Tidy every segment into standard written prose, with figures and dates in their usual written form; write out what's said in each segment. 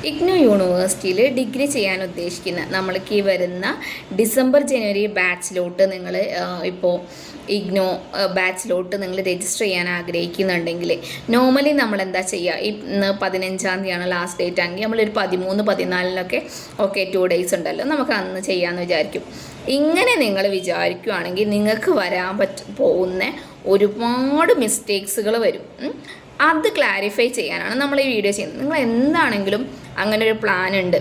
ഇഗ്നോ യൂണിവേഴ്സിറ്റിയിൽ ഡിഗ്രി ചെയ്യാൻ ഉദ്ദേശിക്കുന്ന നമ്മൾക്ക് ഈ വരുന്ന ഡിസംബർ ജനുവരി ബാച്ചിലോട്ട് നിങ്ങൾ ഇപ്പോൾ ഇഗ്നോ ബാച്ചിലോട്ട് നിങ്ങൾ രജിസ്റ്റർ ചെയ്യാൻ ആഗ്രഹിക്കുന്നുണ്ടെങ്കിൽ നോർമലി നമ്മൾ എന്താ ചെയ്യുക, ഇന്ന് 15-ാം തീയതിയാണ് ലാസ്റ്റ് ഡേറ്റ് ആണെങ്കിൽ നമ്മളൊരു 13-14 ഓക്കെ 2 ഡേയ്സ് ഉണ്ടല്ലോ, നമുക്ക് അന്ന് ചെയ്യാമെന്ന് വിചാരിക്കും. ഇങ്ങനെ നിങ്ങൾ വിചാരിക്കുകയാണെങ്കിൽ നിങ്ങൾക്ക് വരാൻ പോകുന്ന ഒരുപാട് മിസ്റ്റേക്സുകൾ വരും. അത് ക്ലാരിഫൈ ചെയ്യാനാണ് നമ്മൾ ഈ വീഡിയോ ചെയ്യുന്നത്. നിങ്ങൾ എന്താണെങ്കിലും അങ്ങനെ ഒരു പ്ലാൻ ഉണ്ട്,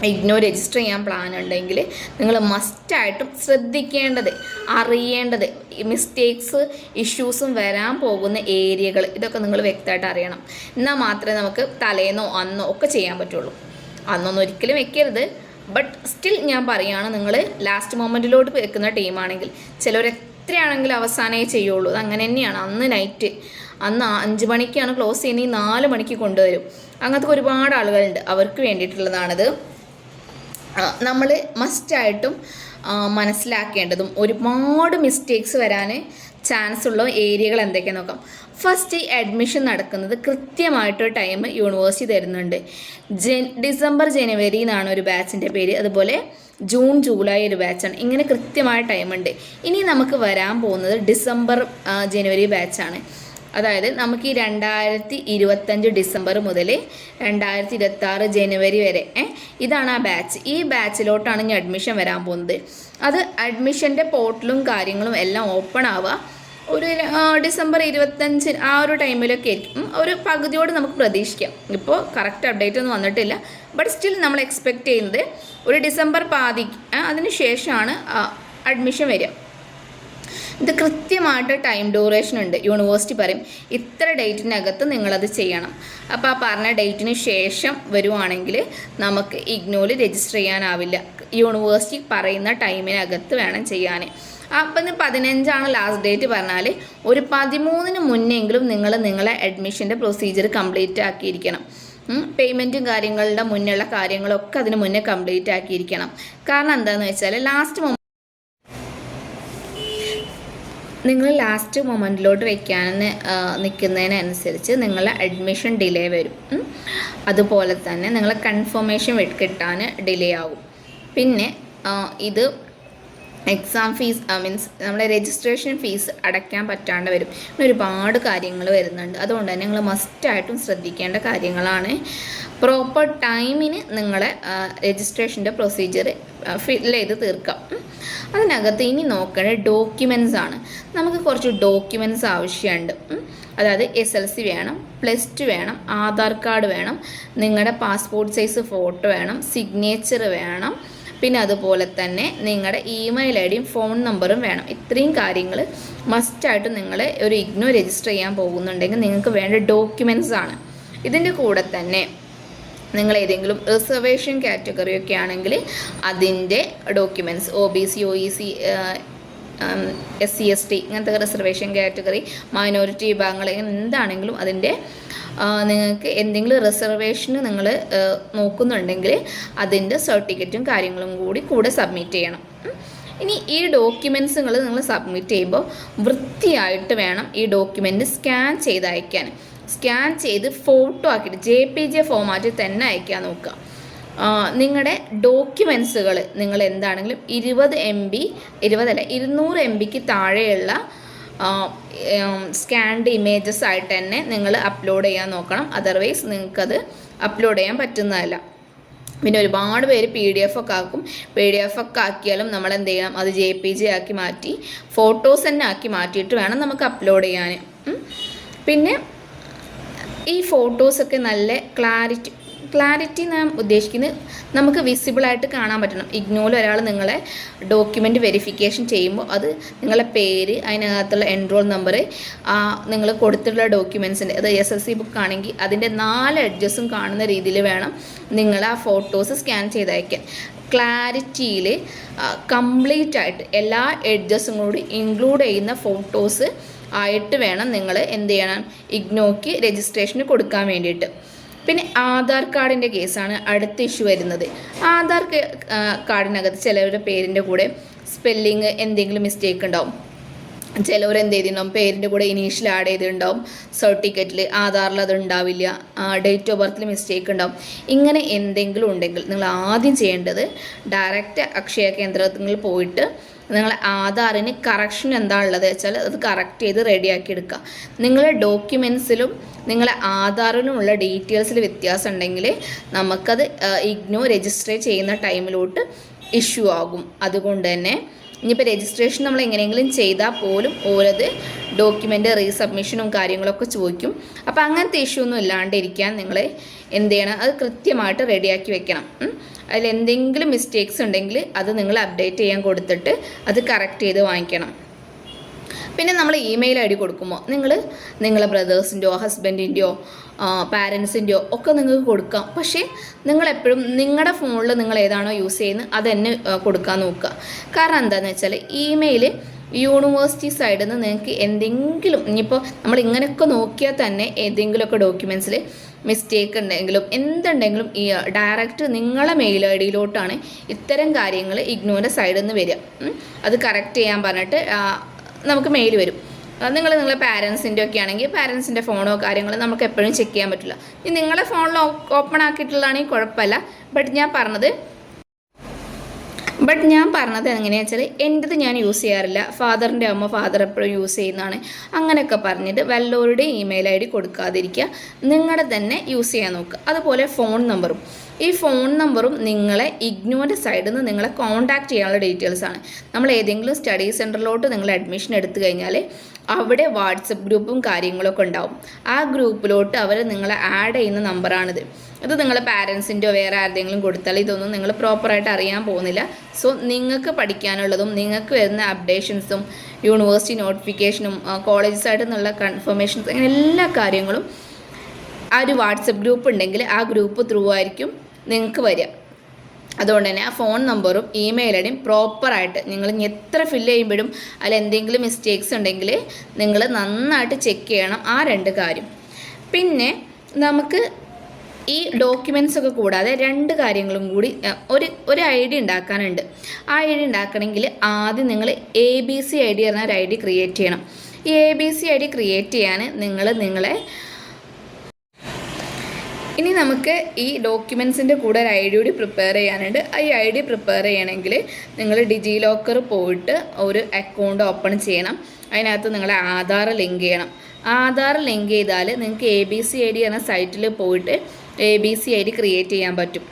ഇഗ്നോ രജിസ്റ്റർ ചെയ്യാൻ പ്ലാൻ ഉണ്ടെങ്കിൽ നിങ്ങൾ മസ്റ്റായിട്ടും ശ്രദ്ധിക്കേണ്ടത്, അറിയേണ്ടത്, മിസ്റ്റേക്സ് ഇഷ്യൂസും വരാൻ പോകുന്ന ഏരിയകൾ ഇതൊക്കെ നിങ്ങൾ വ്യക്തമായിട്ട് അറിയണം. എന്നാൽ മാത്രമേ നമുക്ക് തലേന്നോ അന്നോ ഒക്കെ ചെയ്യാൻ പറ്റുള്ളൂ. അന്നൊന്നും ഒരിക്കലും വെക്കരുത്. ബട്ട് സ്റ്റിൽ ഞാൻ പറയുകയാണ്, നിങ്ങൾ ലാസ്റ്റ് മൊമെൻറ്റിലോട്ട് വെക്കുന്ന ടീമാണെങ്കിൽ ചിലർ എത്രയാണെങ്കിലും അവസാനമേ ചെയ്യുള്ളൂ. അത് അങ്ങനെ തന്നെയാണ്. അന്ന് നൈറ്റ്, അന്ന് 5 മണിക്കാണ് ക്ലോസ് ചെയ്യുന്നത്, 4 മണിക്ക് കൊണ്ടുവരും. അങ്ങനത്തെ ഒരുപാട് ആളുകളുണ്ട്. അവർക്ക് വേണ്ടിയിട്ടുള്ളതാണിത്. നമ്മൾ മസ്റ്റായിട്ടും മനസ്സിലാക്കേണ്ടതും ഒരുപാട് മിസ്റ്റേക്സ് വരാൻ ചാൻസ് ഉള്ള ഏരിയകൾ എന്തൊക്കെയാണെന്ന് നോക്കാം. ഫസ്റ്റ്, ഈ അഡ്മിഷൻ നടക്കുന്നത് കൃത്യമായിട്ടൊരു ടൈം യൂണിവേഴ്സിറ്റി തരുന്നുണ്ട്. ഡിസംബർ ജനുവരി എന്നാണ് ഒരു ബാച്ചിൻ്റെ പേര്, അതുപോലെ ജൂൺ ജൂലൈ ഒരു ബാച്ചാണ്. ഇങ്ങനെ കൃത്യമായ ടൈമുണ്ട്. ഇനി നമുക്ക് വരാൻ പോകുന്നത് ഡിസംബർ ജനുവരി ബാച്ചാണ്. അതായത് നമുക്ക് ഈ 2025 ഡിസംബർ മുതൽ 2026 ജനുവരി വരെ ഇതാണ് ആ ബാച്ച്. ഈ ബാച്ചിലോട്ടാണ് ഇനി അഡ്മിഷൻ വരാൻ പോകുന്നത്. അത് അഡ്മിഷൻ്റെ പോർട്ടലും കാര്യങ്ങളും എല്ലാം ഓപ്പൺ ആവുക ഒരു ഡിസംബർ 25 ആ ഒരു ടൈമിലൊക്കെ ആയിരിക്കും. ഒരു പകുതിയോട് നമുക്ക് പ്രതീക്ഷിക്കാം. ഇപ്പോൾ കറക്റ്റ് അപ്ഡേറ്റ് ഒന്നും വന്നിട്ടില്ല. ബട്ട് സ്റ്റിൽ നമ്മൾ എക്സ്പെക്റ്റ് ചെയ്യുന്നത് ഒരു ഡിസംബർ പാതിക്ക് അതിന് ശേഷമാണ് അഡ്മിഷൻ വരിക. ഇത് കൃത്യമായിട്ട് ടൈം ഡ്യൂറേഷൻ ഉണ്ട്. യൂണിവേഴ്സിറ്റി പറയും ഇത്ര ഡേറ്റിനകത്ത് നിങ്ങളത് ചെയ്യണം. അപ്പോൾ ആ പറഞ്ഞ ഡേറ്റിന് ശേഷം വരുവാണെങ്കിൽ നമുക്ക് ഇഗ്നോയിൽ രജിസ്റ്റർ ചെയ്യാനാവില്ല. യൂണിവേഴ്സിറ്റി പറയുന്ന ടൈമിനകത്ത് വേണം ചെയ്യാൻ. അപ്പം 15 ലാസ്റ്റ് ഡേറ്റ് പറഞ്ഞാൽ ഒരു 13 മുന്നെങ്കിലും നിങ്ങളെ അഡ്മിഷൻ്റെ പ്രൊസീജിയർ കംപ്ലീറ്റ് ആക്കിയിരിക്കണം. പേയ്മെൻറ്റും കാര്യങ്ങളുടെ മുന്നുള്ള കാര്യങ്ങളൊക്കെ അതിന് മുന്നേ കംപ്ലീറ്റ് ആക്കിയിരിക്കണം. കാരണം എന്താണെന്ന് വെച്ചാൽ നിങ്ങൾ ലാസ്റ്റ് മൊമെൻറ്റിലോട്ട് വയ്ക്കാൻ നിൽക്കുന്നതിനനുസരിച്ച് നിങ്ങളെ അഡ്മിഷൻ ഡിലേ വരും. അതുപോലെ തന്നെ നിങ്ങളെ കൺഫർമേഷൻ കിട്ടാൻ ഡിലേ ആകും. പിന്നെ ഇത് എക്സാം ഫീസ് മീൻസ് നമ്മളെ രജിസ്ട്രേഷൻ ഫീസ് അടയ്ക്കാൻ പറ്റാണ്ട് വരും. ഒരുപാട് കാര്യങ്ങൾ വരുന്നുണ്ട്. അതുകൊണ്ട് തന്നെ നിങ്ങൾ മസ്റ്റായിട്ടും ശ്രദ്ധിക്കേണ്ട കാര്യങ്ങളാണ്. പ്രോപ്പർ ടൈമിന് നിങ്ങളെ രജിസ്ട്രേഷൻ്റെ പ്രൊസീജിയർ ഫിൽ ചെയ്ത് തീർക്കാം. അതിനകത്ത് ഇനി നോക്കേണ്ട ഡോക്യുമെൻറ്റ്സ് ആണ്. നമുക്ക് കുറച്ച് ഡോക്യുമെൻറ്റ്സ് ആവശ്യമുണ്ട്. അതായത് SLC വേണം, +2 വേണം, ആധാർ കാർഡ് വേണം, നിങ്ങളുടെ പാസ്പോർട്ട് സൈസ് ഫോട്ടോ വേണം, സിഗ്നേച്ചർ വേണം, പിന്നെ അതുപോലെ തന്നെ നിങ്ങളുടെ ഇമെയിൽ ഐഡിയും ഫോൺ നമ്പറും വേണം. ഇത്രയും കാര്യങ്ങൾ മസ്റ്റായിട്ട് നിങ്ങൾ ഒരു ഇഗ്നോ രജിസ്റ്റർ ചെയ്യാൻ പോകുന്നുണ്ടെങ്കിൽ നിങ്ങൾക്ക് വേണ്ട ഡോക്യുമെൻറ്റ്സ് ആണ്. ഇതിൻ്റെ കൂടെ തന്നെ നിങ്ങൾ ഏതെങ്കിലും റിസർവേഷൻ കാറ്റഗറിയൊക്കെ ആണെങ്കിൽ അതിൻ്റെ documents, OBC, OEC, SC ST ഇങ്ങനത്തെ റിസർവേഷൻ കാറ്റഗറി, മൈനോറിറ്റി വിഭാഗങ്ങൾ എന്താണെങ്കിലും അതിൻ്റെ നിങ്ങൾക്ക് എന്തെങ്കിലും റിസർവേഷന് നിങ്ങൾ നോക്കുന്നുണ്ടെങ്കിൽ അതിൻ്റെ സർട്ടിഫിക്കറ്റും കാര്യങ്ങളും കൂടെ സബ്മിറ്റ് ചെയ്യണം. ഇനി ഈ ഡോക്യുമെൻറ്റ്സ് നിങ്ങൾ സബ്മിറ്റ് ചെയ്യുമ്പോൾ വൃത്തിയായിട്ട് വേണം ഈ ഡോക്യുമെൻറ്റ് സ്കാൻ ചെയ്ത് അയക്കാൻ. സ്കാൻ ചെയ്ത് ഫോട്ടോ ആക്കിയിട്ട് JPG ഫോമാറ്റിൽ തന്നെ അയക്കാൻ നോക്കുക. നിങ്ങളുടെ ഡോക്യുമെൻറ്റ്സുകൾ നിങ്ങൾ എന്താണെങ്കിലും 200 MBക്ക് താഴെയുള്ള സ്കാൻഡ് ഇമേജസ് ആയിട്ട് തന്നെ നിങ്ങൾ അപ്ലോഡ് ചെയ്യാൻ നോക്കണം. അതർവൈസ് നിങ്ങൾക്കത് അപ്ലോഡ് ചെയ്യാൻ പറ്റുന്നതല്ല. പിന്നെ ഒരുപാട് പേര് PDF ഒക്കെ ആക്കും. PDF ഒക്കെ ആക്കിയാലും നമ്മൾ എന്ത് ചെയ്യണം, അത് JPG ആക്കി മാറ്റി ഫോട്ടോസ് തന്നെ ആക്കി മാറ്റിയിട്ട് വേണം നമുക്ക് അപ്ലോഡ് ചെയ്യാൻ. പിന്നെ ഈ ഫോട്ടോസൊക്കെ നല്ല ക്ലാരിറ്റി ഞാൻ ഉദ്ദേശിക്കുന്നത് നമുക്ക് വിസിബിളായിട്ട് കാണാൻ പറ്റണം. ഇഗ്നോയിൽ ഒരാൾ നിങ്ങളെ ഡോക്യുമെൻറ്റ് വെരിഫിക്കേഷൻ ചെയ്യുമ്പോൾ അത് നിങ്ങളെ പേര്, അതിനകത്തുള്ള എൻറോൾ നമ്പർ, നിങ്ങൾ കൊടുത്തിട്ടുള്ള ഡോക്യുമെൻറ്റ്സിൻ്റെ, അത് SLC ബുക്ക് ആണെങ്കിൽ അതിൻ്റെ 4 എഡ്ജസും കാണുന്ന രീതിയിൽ വേണം നിങ്ങൾ ആ ഫോട്ടോസ് സ്കാൻ ചെയ്ത് അയക്കാൻ. ക്ലാരിറ്റിയിൽ കംപ്ലീറ്റ് ആയിട്ട് എല്ലാ എഡ്ജസും കൂടി ഇൻക്ലൂഡ് ചെയ്യുന്ന ഫോട്ടോസ് ആയിട്ട് വേണം നിങ്ങൾ എന്ത് ചെയ്യണം, ഇഗ്നോയ്ക്ക് രജിസ്ട്രേഷന് കൊടുക്കാൻ വേണ്ടിയിട്ട്. പിന്നെ ആധാർ കാർഡിൻ്റെ കേസാണ് അടുത്ത ഇഷ്യൂ വരുന്നത്. ആധാർ കാർഡിനകത്ത് ചിലവരുടെ പേരിൻ്റെ കൂടെ സ്പെല്ലിങ് എന്തെങ്കിലും മിസ്റ്റേക്ക് ഉണ്ടാവും. ചിലവർ എന്ത് ചെയ്തിട്ടുണ്ടാവും, പേരിൻ്റെ കൂടെ ഇനീഷ്യൽ ആഡ് ചെയ്തിട്ടുണ്ടാവും, സർട്ടിഫിക്കറ്റിൽ ആധാറിൽ അത് ഉണ്ടാവില്ല, ഡേറ്റ് ഓഫ് ബർത്തിൽ മിസ്റ്റേക്ക് ഉണ്ടാവും. ഇങ്ങനെ എന്തെങ്കിലും ഉണ്ടെങ്കിൽ നിങ്ങൾ ആദ്യം ചെയ്യേണ്ടത് ഡയറക്റ്റ് അക്ഷയ കേന്ദ്രത്തിൽ പോയിട്ട് നിങ്ങളെ ആധാറിന് കറക്ഷൻ എന്താ ഉള്ളത് വെച്ചാൽ അത് കറക്റ്റ് ചെയ്ത് റെഡിയാക്കി എടുക്കുക. നിങ്ങളുടെ ഡോക്യുമെൻസിലും നിങ്ങളെ ആധാറിനുമുള്ള ഡീറ്റെയിൽസിൽ വ്യത്യാസം ഉണ്ടെങ്കിൽ നമുക്കത് ഇഗ്നോ രജിസ്റ്റർ ചെയ്യുന്ന ടൈമിലോട്ട് ഇഷ്യൂ ആകും. അതുകൊണ്ട് തന്നെ ഇനിയിപ്പോൾ രജിസ്ട്രേഷൻ നമ്മൾ എങ്ങനെയെങ്കിലും ചെയ്താൽ പോലും ഓരത് ഡോക്യുമെൻ്റ് റീസബ്മിഷനും കാര്യങ്ങളൊക്കെ ചോദിക്കും. അപ്പോൾ അങ്ങനത്തെ ഇഷ്യൂ ഒന്നും ഇല്ലാണ്ടിരിക്കാൻ നിങ്ങൾ എന്ത് ചെയ്യണം, അത് കൃത്യമായിട്ട് റെഡിയാക്കി വെക്കണം. അതിലെന്തെങ്കിലും മിസ്റ്റേക്സ് ഉണ്ടെങ്കിൽ അത് നിങ്ങൾ അപ്ഡേറ്റ് ചെയ്യാൻ കൊടുത്തിട്ട് അത് കറക്റ്റ് ചെയ്ത് വാങ്ങിക്കണം. പിന്നെ നമ്മൾ ഇമെയിൽ ഐ ഡി കൊടുക്കുമ്പോൾ നിങ്ങളെ ബ്രദേഴ്സിൻ്റെയോ ഹസ്ബൻഡിൻ്റെയോ പാരൻസിൻ്റെയോ ഒക്കെ നിങ്ങൾക്ക് കൊടുക്കാം. പക്ഷേ നിങ്ങളെപ്പോഴും നിങ്ങളുടെ ഫോണിൽ നിങ്ങൾ ഏതാണോ യൂസ് ചെയ്യുന്നത് അത് തന്നെ കൊടുക്കാൻ നോക്കുക. കാരണം എന്താണെന്ന് വെച്ചാൽ ഇമെയിൽ യൂണിവേഴ്സിറ്റി സൈഡിൽ നിന്ന് നിങ്ങൾക്ക് എന്തെങ്കിലും, ഇനിയിപ്പോൾ നമ്മൾ ഇങ്ങനെയൊക്കെ നോക്കിയാൽ തന്നെ ഏതെങ്കിലുമൊക്കെ ഡോക്യുമെൻറ്റ്സിൽ മിസ്റ്റേക്ക് ഉണ്ടെങ്കിലും എന്തുണ്ടെങ്കിലും ഈ ഡയറക്റ്റ് നിങ്ങളെ മെയിൽ ഐ ഡിയിലോട്ടാണ് ഇത്തരം കാര്യങ്ങൾ ഇഗ്നോൻ്റെ സൈഡിൽ നിന്ന് വരിക. അത് കറക്റ്റ് ചെയ്യാൻ പറഞ്ഞിട്ട് നമുക്ക് മെയിൽ വരും. നിങ്ങളെ പാരൻസിൻ്റെ ഒക്കെ ആണെങ്കിൽ പാരൻസിൻ്റെ ഫോണോ കാര്യങ്ങളോ നമുക്ക് എപ്പോഴും ചെക്ക് ചെയ്യാൻ പറ്റില്ല. ഇനി നിങ്ങളെ ഫോണിൽ ഓപ്പൺ ആക്കിയിട്ടുള്ളതാണെങ്കിൽ കുഴപ്പമില്ല. ബട്ട് ഞാൻ പറഞ്ഞത് എങ്ങനെയാണെന്ന് വെച്ചാൽ എൻ്റെത് ഞാൻ യൂസ് ചെയ്യാറില്ല, ഫാദറിൻ്റെ ആകുമ്പോൾ ഫാദർ എപ്പോഴും യൂസ് ചെയ്യുന്നതാണ്, അങ്ങനെയൊക്കെ പറഞ്ഞിട്ട് വല്ലവരുടെയും ഇമെയിൽ ഐ ഡി കൊടുക്കാതിരിക്കുക, നിങ്ങളുടെ തന്നെ യൂസ് ചെയ്യാൻ നോക്കുക. അതുപോലെ ഫോൺ നമ്പറും, ഈ ഫോൺ നമ്പറും നിങ്ങളെ ഇഗ്നോൻ്റെ സൈഡിൽ നിന്ന് നിങ്ങളെ കോൺടാക്റ്റ് ചെയ്യാനുള്ള ഡീറ്റെയിൽസാണ്. നമ്മൾ ഏതെങ്കിലും സ്റ്റഡി സെൻറ്ററിലോട്ട് നിങ്ങൾ അഡ്മിഷൻ എടുത്തു കഴിഞ്ഞാൽ അവിടെ വാട്സപ്പ് ഗ്രൂപ്പും കാര്യങ്ങളൊക്കെ ഉണ്ടാവും. ആ ഗ്രൂപ്പിലോട്ട് അവർ നിങ്ങളെ ആഡ് ചെയ്യുന്ന നമ്പറാണിത്. ഇത് നിങ്ങളെ പാരൻസിൻ്റെയോ വേറെ ആരുടെയെങ്കിലും കൊടുത്താൽ ഇതൊന്നും നിങ്ങൾ പ്രോപ്പറായിട്ട് അറിയാൻ പോകുന്നില്ല. സോ നിങ്ങൾക്ക് പഠിക്കാനുള്ളതും നിങ്ങൾക്ക് വരുന്ന അപ്ഡേഷൻസും യൂണിവേഴ്സിറ്റി നോട്ടിഫിക്കേഷനും കോളേജസായിട്ട് നിന്നുള്ള കൺഫർമേഷൻസ് അങ്ങനെ എല്ലാ കാര്യങ്ങളും ആ ഒരു വാട്സപ്പ് ഗ്രൂപ്പ് ഉണ്ടെങ്കിൽ ആ ഗ്രൂപ്പ് ത്രൂ ആയിരിക്കും നിങ്ങൾക്ക് വരിക. അതുകൊണ്ട് തന്നെ ആ ഫോൺ നമ്പറും ഇമെയിൽ ഐ ഡിയും പ്രോപ്പറായിട്ട് നിങ്ങൾ എത്ര ഫില്ല് ചെയ്യുമ്പോഴും അതിൽ എന്തെങ്കിലും മിസ്റ്റേക്സ് ഉണ്ടെങ്കിൽ നിങ്ങൾ നന്നായിട്ട് ചെക്ക് ചെയ്യണം ആ രണ്ട് കാര്യം. പിന്നെ നമുക്ക് ഈ ഡോക്യുമെൻറ്റ്സ് ഒക്കെ കൂടാതെ രണ്ട് കാര്യങ്ങളും കൂടി ഒരു ഐ ഡി ഉണ്ടാക്കാനുണ്ട്. ആ ഐ ഡി ഉണ്ടാക്കണമെങ്കിൽ ആദ്യം നിങ്ങൾ ABC ID എന്ന ഒരു ഐ ഡി ക്രിയേറ്റ് ചെയ്യണം. ഈ ABC ID ക്രിയേറ്റ് ചെയ്യാൻ നിങ്ങളെ ഇനി നമുക്ക് ഈ ഡോക്യുമെൻസിൻ്റെ കൂടെ ഒരു ഐ ഡി കൂടി പ്രിപ്പയർ ചെയ്യാനുണ്ട്. ഈ ഐ ഡി പ്രിപ്പയർ ചെയ്യണമെങ്കിൽ നിങ്ങൾ ഡിജി ലോക്കർ പോയിട്ട് ഒരു അക്കൗണ്ട് ഓപ്പൺ ചെയ്യണം. അതിനകത്ത് നിങ്ങളെ ആധാർ ലിങ്ക് ചെയ്യണം. ആധാർ ലിങ്ക് ചെയ്താൽ നിങ്ങൾക്ക് ABC ID എന്ന സൈറ്റിൽ പോയിട്ട് ABC ID ക്രിയേറ്റ് ചെയ്യാൻ പറ്റും.